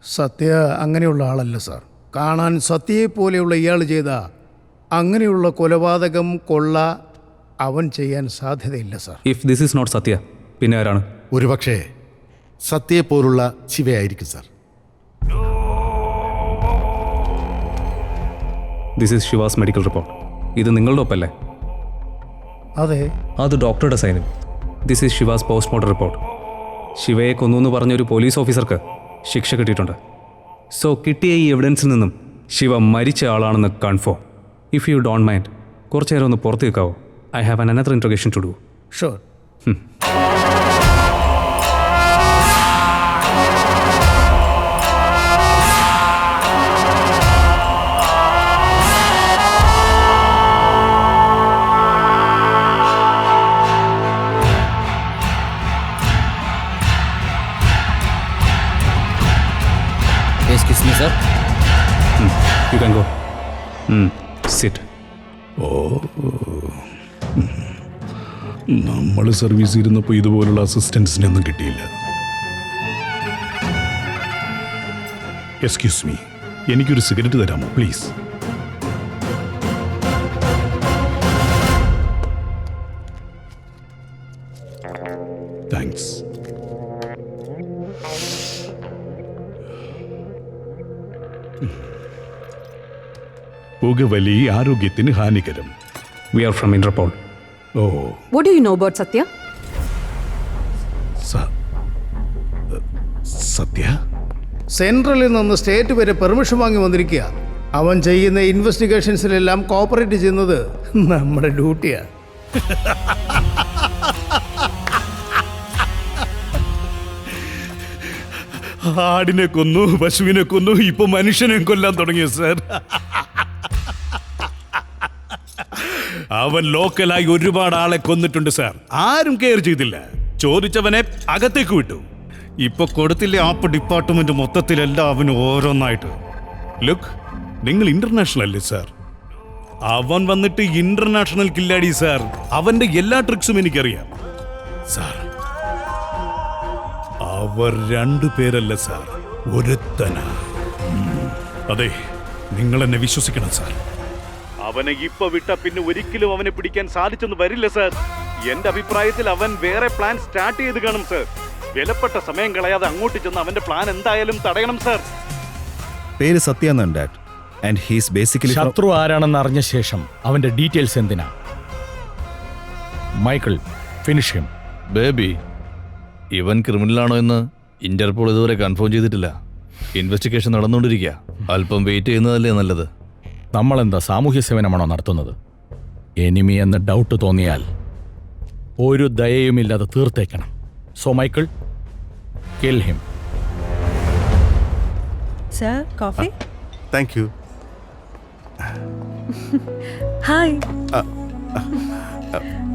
സത്യ അങ്ങനെയുള്ള ആളല്ല സാർ. കാണാൻ സത്യയെ പോലെയുള്ള ഇയാൾ ചെയ്ത അങ്ങനെയുള്ള കൊലപാതകം, കൊള്ള അവൻ ചെയ്യാൻ സാധ്യതയില്ല sir. If this is not Sathya, പിന്നെ ആരാണ്? ഒരുപക്ഷേ സത്യയെ പോലുള്ള ശിവയായിരിക്കും sir. This is Shiva's medical report. ഇത് നിങ്ങളുടെ ഒപ്പല്ലേ? അതെ. അത് ഡോക്ടറുടെ സൈനും. This is Shiva's postmortem report. ശിവയെ കൊന്നു എന്ന് പറഞ്ഞൊരു പോലീസ് ഓഫീസർക്ക് ശിക്ഷ കിട്ടിയിട്ടുണ്ട്. സോ കിട്ടിയ ഈ എവിഡൻസിൽ നിന്നും ശിവ മരിച്ച ആളാണെന്ന് confirm. If you don't mind, കുറച്ചു നേരം ഒന്ന് പുറത്ത് വെക്കാവോ? I have an another interrogation to do. Sure. Excuse me, sir. You can go. Sit. നമ്മൾ സർവീസ് ഇരുന്നപ്പോൾ ഇതുപോലുള്ള അസിസ്റ്റൻസിനെ ഒന്നും കിട്ടിയില്ല. എക്സ്ക്യൂസ് മീ, എനിക്കൊരു സിഗരറ്റ് തരാമോ പ്ലീസ്? താങ്ക്സ്. പുകവലി ആരോഗ്യത്തിന് ഹാനികരം. We are from Interpol. Oh, What do you know about Satya? സത്യ സെൻട്രലിൽ നിന്ന് സ്റ്റേറ്റ് വരെ പെർമിഷൻ വാങ്ങി വന്നിരിക്കുക. അവൻ ചെയ്യുന്ന ഇൻവെസ്റ്റിഗേഷൻസിലെല്ലാം കോപ്പറേറ്റ് ചെയ്യുന്നത് നമ്മുടെ ഡ്യൂട്ടിയാണ്. ആടിനെ കൊന്നു, പശുവിനെ കൊന്നു, ഇപ്പൊ മനുഷ്യനെ കൊല്ലാൻ തുടങ്ങിയ സാർ. അവൻ ലോക്കലായി ഒരുപാട് ആളെ കൊന്നിട്ടുണ്ട് സാർ. ആരും കെയർ ചെയ്തില്ല. ചോദിച്ചവനെ അകത്തേക്ക് വിട്ടു. ഇപ്പൊ കൊടുത്തില്ലേ ആപ്പ് ഡിപ്പാർട്ട്മെന്റ് മൊത്തത്തിലെല്ലാം അവന് ഓരോന്നായിട്ട്. ലുക്ക്, നിങ്ങൾ ഇന്റർനാഷണൽ അല്ലേ സാർ? അവൻ വന്നിട്ട് ഇന്റർനാഷണൽ കില്ലാടി സാർ. അവന്റെ എല്ലാ ട്രിക്സും എനിക്കറിയാം സാർ. അവർ രണ്ടുപേരല്ല സാർ, ഒരുത്തനാ. അതെ, നിങ്ങൾ എന്നെ വിശ്വസിക്കണം സാർ. അവനെ ഇപ്പൊ വിട്ട പിന്നെ ഒരിക്കലും അവനെ പിടിക്കാൻ സാധിച്ചെന്ന് വരില്ല സാർ. എന്റെ അഭിപ്രായത്തിൽ അവൻ വേറെ പ്ലാൻ സ്റ്റാർട്ട് ചെയ്ത് കാണും സാർ. വിലപ്പെട്ട സമയം കളയാതെ അങ്ങോട്ട് ചെന്ന് അവന്റെ പ്ലാൻ എന്തായാലും തടയണം സാർ. പേര് സത്യ എന്നാണ് ഡാഡ്. ആൻഡ് ഹീസ് ബേസിക്കലി ശത്രു ആരാണെന്ന് അറിഞ്ഞ ശേഷം അവന്റെ ഡീറ്റെയിൽസ് എന്തിനാ? Michael, finish him. ബേബി, ഇവൻ ക്രിമിനലാണോ എന്ന് ഇന്റർപോൾ ഇതുവരെ കൺഫേം ചെയ്തിട്ടില്ല. ഇൻവെസ്റ്റിഗേഷൻ നടന്നുകൊണ്ടിരിക്കുക. അല്പം വെയിറ്റ് ചെയ്യുന്നതല്ലേ നല്ലത്. നമ്മളെന്താ സാമൂഹ്യ സേവനമാണോ നടത്തുന്നത്? എനിമി എന്ന് ഡൗട്ട് തോന്നിയാൽ ഒരു ദയയുമില്ലാതെ തീർത്തേക്കണം. So Michael, kill him. Sir, coffee? Thank you. Hi.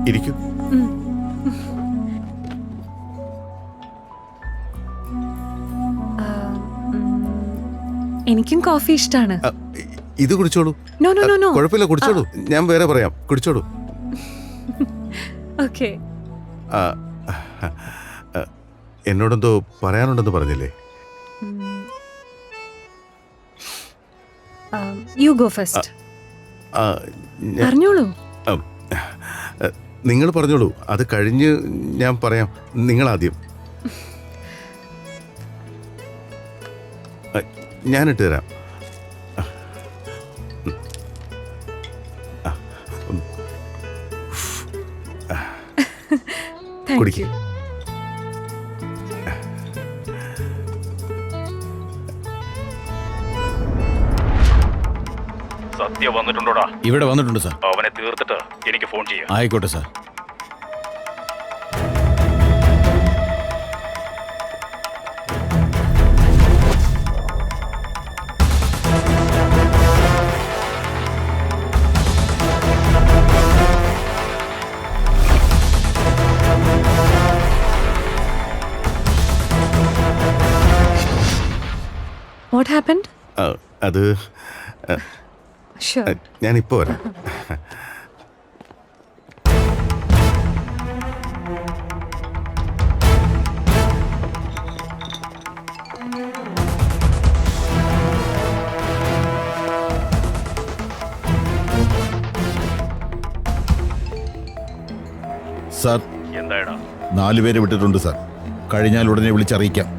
ഇരിക്കൂ. എനിക്കും കോഫി ഇഷ്ടാണ്. ഇത് കുടിച്ചോളൂ. No, no, no, no. കുഴപ്പമില്ല, കുടിച്ചോളൂ. ഞാൻ വേറെ പറയാം, കുടിച്ചോളൂ. Okay. എന്നോടെന്തോ പറയാനുണ്ടെന്ന് പറഞ്ഞില്ലേ? You go first. പറഞ്ഞോളൂ. നിങ്ങൾ പറഞ്ഞോളൂ, അത് കഴിഞ്ഞ് ഞാൻ പറയാം. നിങ്ങളാദ്യം. ഞാനിട്ട് തരാം. Thank കുടിക്ക്. you. സത്യ വന്നിട്ടുണ്ടോടാ? ഇവിടെ വന്നിട്ടുണ്ട് സാർ. അവനെ തീർത്തിട്ട് എനിക്ക് ഫോൺ ചെയ്യാം. ആയിക്കോട്ടെ സാർ. What happened? അത് Sure. ഞാനിപ്പോൾ വരാം. സാർ 4 പേരെ വിട്ടിട്ടുണ്ട് സാർ. കഴിഞ്ഞാൽ ഉടനെ വിളിച്ചറിയിക്കാം.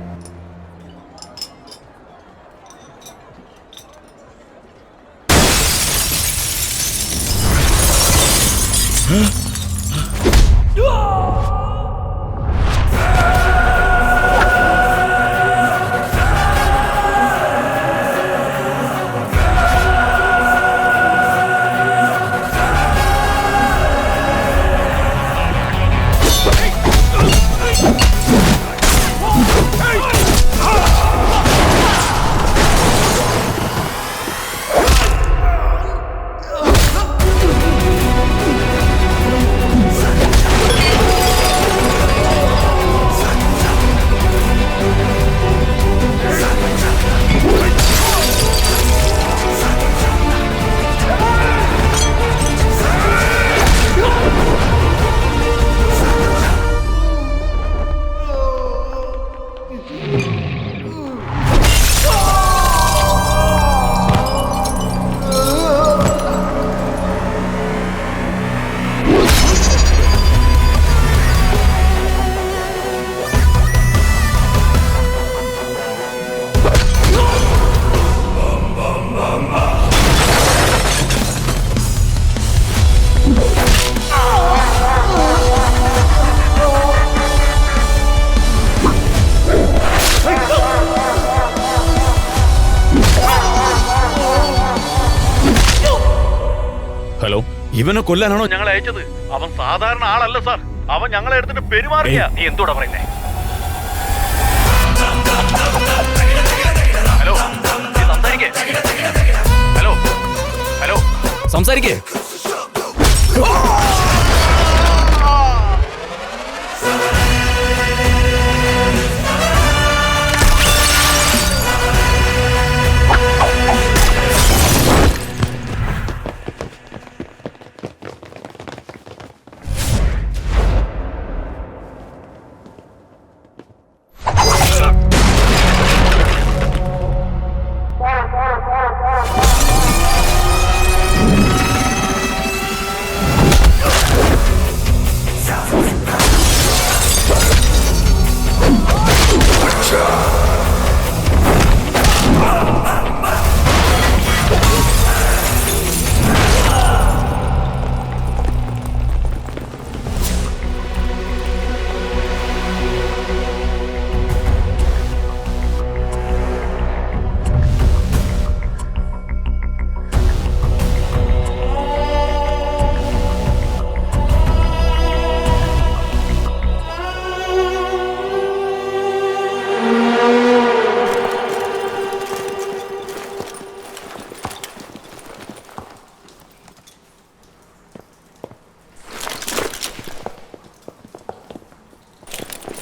ഹലോ, ഇവനെ കൊല്ലാനാണോ ഞങ്ങളെ അയച്ചത്? അവൻ സാധാരണ ആളല്ല സാർ. അവൻ ഞങ്ങളെ എടുത്തിട്ട് പെരുമാറിയ. നീ എന്തോടാ പറയുന്നേ? ഹലോ, നീ സംസാരിക്കേ. ഹലോ ഹലോ സംസാരിക്കേ.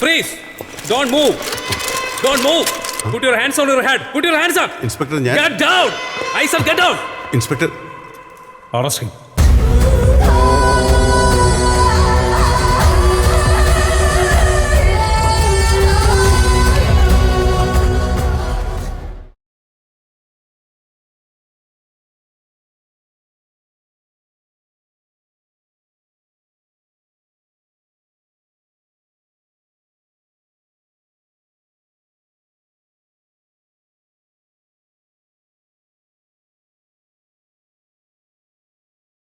Freeze! Don't move! Don't move! Put your hands on your head! Put your hands up! Inspector, ഞാൻ Get down! I said get down! Inspector arrest